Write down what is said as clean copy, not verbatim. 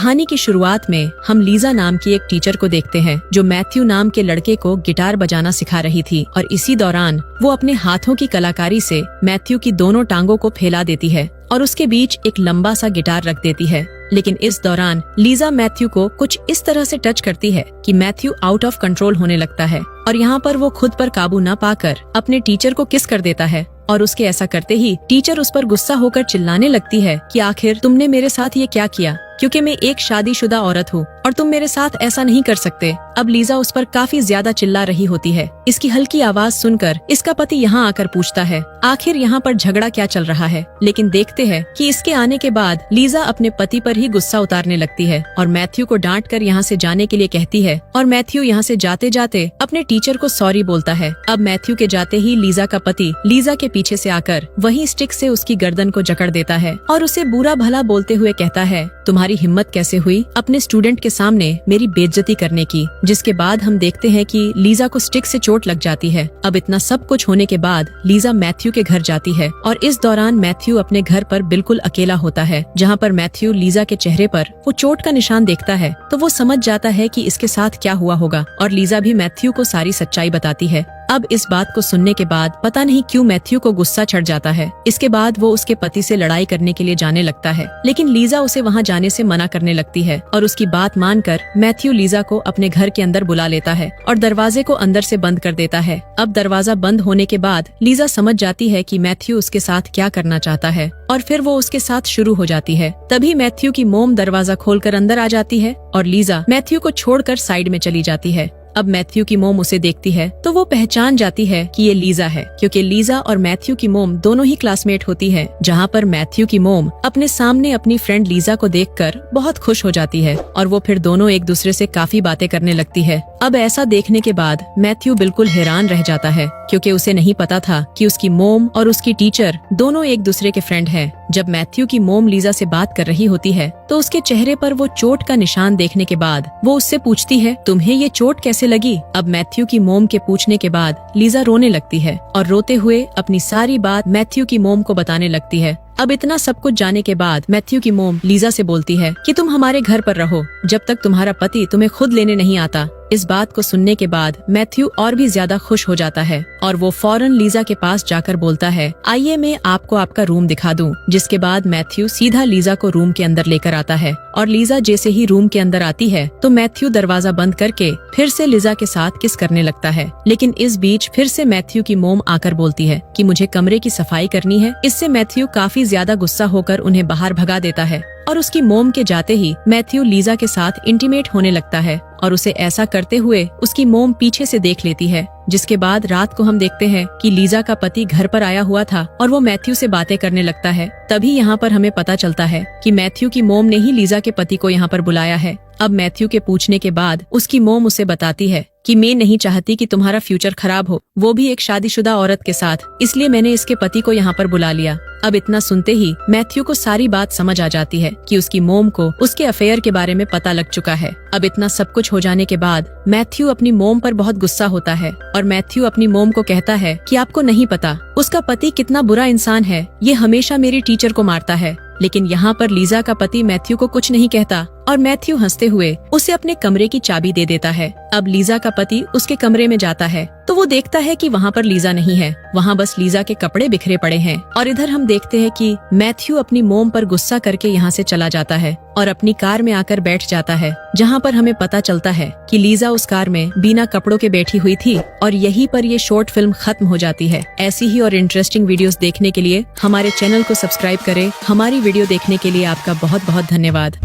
कहानी की शुरुआत में हम लीजा नाम की एक टीचर को देखते हैं जो मैथ्यू नाम के लड़के को गिटार बजाना सिखा रही थी और इसी दौरान वो अपने हाथों की कलाकारी से मैथ्यू की दोनों टांगों को फैला देती है और उसके बीच एक लंबा सा गिटार रख देती है। लेकिन इस दौरान लीजा मैथ्यू को कुछ इस तरह से टच करती है कि मैथ्यू आउट ऑफ कंट्रोल होने लगता है और यहाँ पर वो खुद पर काबू न पाकर अपने टीचर को किस कर देता है और उसके ऐसा करते ही टीचर उस पर गुस्सा होकर चिल्लाने लगती है कि आखिर तुमने मेरे साथ ये क्या किया, क्योंकि मैं एक शादीशुदा औरत हूँ और तुम मेरे साथ ऐसा नहीं कर सकते। अब लीजा उस पर काफी ज्यादा चिल्ला रही होती है। इसकी हल्की आवाज सुनकर इसका पति यहाँ आकर पूछता है आखिर यहाँ पर झगड़ा क्या चल रहा है, लेकिन देखते हैं कि इसके आने के बाद लीजा अपने पति पर ही गुस्सा उतारने लगती है और मैथ्यू को डांट कर यहाँ से जाने के लिए कहती है और मैथ्यू यहाँ से जाते जाते अपने टीचर को सॉरी बोलता है। अब मैथ्यू के जाते ही लीजा का पति लीजा के पीछे से आकर वही स्टिक से उसकी गर्दन को जकड़ देता है और उसे बुरा भला बोलते हुए कहता है तुम्हारी हिम्मत कैसे हुई अपने स्टूडेंट के सामने मेरी बेइज्जती करने की। जिसके बाद हम देखते हैं कि लीजा को स्टिक से चोट लग जाती है। अब इतना सब कुछ होने के बाद लीजा मैथ्यू के घर जाती है और इस दौरान मैथ्यू अपने घर पर बिल्कुल अकेला होता है, जहाँ पर मैथ्यू लीजा के चेहरे पर वो चोट का निशान देखता है तो वो समझ जाता है कि इसके साथ क्या हुआ होगा और लीजा भी मैथ्यू को सारी सच्चाई बताती है। अब इस बात को सुनने के बाद पता नहीं क्यों मैथ्यू को गुस्सा चढ़ जाता है। इसके बाद वो उसके पति से लड़ाई करने के लिए जाने लगता है, लेकिन लीजा उसे वहाँ जाने से मना करने लगती है और उसकी बात मानकर मैथ्यू लीजा को अपने घर के अंदर बुला लेता है और दरवाजे को अंदर से बंद कर देता है। अब दरवाजा बंद होने के बाद लीजा समझ जाती है कि मैथ्यू उसके साथ क्या करना चाहता है और फिर वो उसके साथ शुरू हो जाती है। तभी मैथ्यू की मोम दरवाजा खोलकर अंदर आ जाती है और लीजा मैथ्यू को छोड़कर साइड में चली जाती है। अब मैथ्यू की मोम उसे देखती है तो वो पहचान जाती है कि ये लीजा है, क्योंकि लीजा और मैथ्यू की मोम दोनों ही क्लासमेट होती है। जहाँ पर मैथ्यू की मोम अपने सामने अपनी फ्रेंड लीजा को देखकर बहुत खुश हो जाती है और वो फिर दोनों एक दूसरे से काफी बातें करने लगती है। अब ऐसा देखने के बाद मैथ्यू बिल्कुल हैरान रह जाता है, क्योंकि उसे नहीं पता था कि उसकी मोम और उसकी टीचर दोनों एक दूसरे के फ्रेंड हैं। जब मैथ्यू की मोम लीजा से बात कर रही होती है तो उसके चेहरे पर वो चोट का निशान देखने के बाद वो उससे पूछती है तुम्हें ये चोट कैसे लगी। अब मैथ्यू की मोम के पूछने के बाद लीजा रोने लगती है और रोते हुए अपनी सारी बात मैथ्यू की मोम को बताने लगती है। अब इतना सब कुछ जाने के बाद मैथ्यू की मोम लीजा से बोलती है कि तुम हमारे घर पर रहो जब तक तुम्हारा पति तुम्हें खुद लेने नहीं आता। इस बात को सुनने के बाद मैथ्यू और भी ज्यादा खुश हो जाता है और वो फौरन लीजा के पास जाकर बोलता है आइए मैं आपको आपका रूम दिखा दूं। जिसके बाद मैथ्यू सीधा लीजा को रूम के अंदर लेकर आता है और लीजा जैसे ही रूम के अंदर आती है तो मैथ्यू दरवाजा बंद करके फिर से लीजा के साथ किस करने लगता है। लेकिन इस बीच फिर से मैथ्यू की मोम आकर बोलती है कि मुझे कमरे की सफाई करनी है। इससे मैथ्यू काफी ज्यादा गुस्सा होकर उन्हें बाहर भगा देता है और उसकी मोम के जाते ही मैथ्यू लीजा के साथ इंटीमेट होने लगता है और उसे ऐसा करते हुए उसकी मोम पीछे से देख लेती है। जिसके बाद रात को हम देखते हैं कि लीजा का पति घर पर आया हुआ था और वो मैथ्यू से बातें करने लगता है। तभी यहाँ पर हमें पता चलता है कि मैथ्यू की मोम ने ही लीजा के पति को यहाँ पर बुलाया है। अब मैथ्यू के पूछने के बाद उसकी मोम उसे बताती है कि मैं नहीं चाहती कि तुम्हारा फ्यूचर खराब हो, वो भी एक शादीशुदा औरत के साथ, इसलिए मैंने इसके पति को यहाँ पर बुला लिया। अब इतना सुनते ही मैथ्यू को सारी बात समझ आ जाती है कि उसकी मोम को उसके अफेयर के बारे में पता लग चुका है। अब इतना सब कुछ हो जाने के बाद मैथ्यू अपनी मोम पर बहुत गुस्सा होता है और मैथ्यू अपनी मोम को कहता है कि आपको नहीं पता उसका पति कितना बुरा इंसान है, ये हमेशा मेरी टीचर को मारता है। लेकिन यहाँ पर लीजा का पति मैथ्यू को कुछ नहीं कहता और मैथ्यू हंसते हुए उसे अपने कमरे की चाबी दे देता है। अब लीजा का पति उसके कमरे में जाता है तो वो देखता है कि वहाँ पर लीजा नहीं है, वहाँ बस लीजा के कपड़े बिखरे पड़े हैं। और इधर हम देखते हैं कि मैथ्यू अपनी मोम पर गुस्सा करके यहाँ से चला जाता है और अपनी कार में आकर बैठ जाता है, जहाँ पर हमें पता चलता है कि लीजा उस कार में बिना कपड़ों के बैठी हुई थी और यहीं पर ये शॉर्ट फिल्म खत्म हो जाती है। ऐसी ही और इंटरेस्टिंग वीडियोस देखने के लिए हमारे चैनल को सब्सक्राइब करें। हमारी वीडियो देखने के लिए आपका बहुत बहुत धन्यवाद।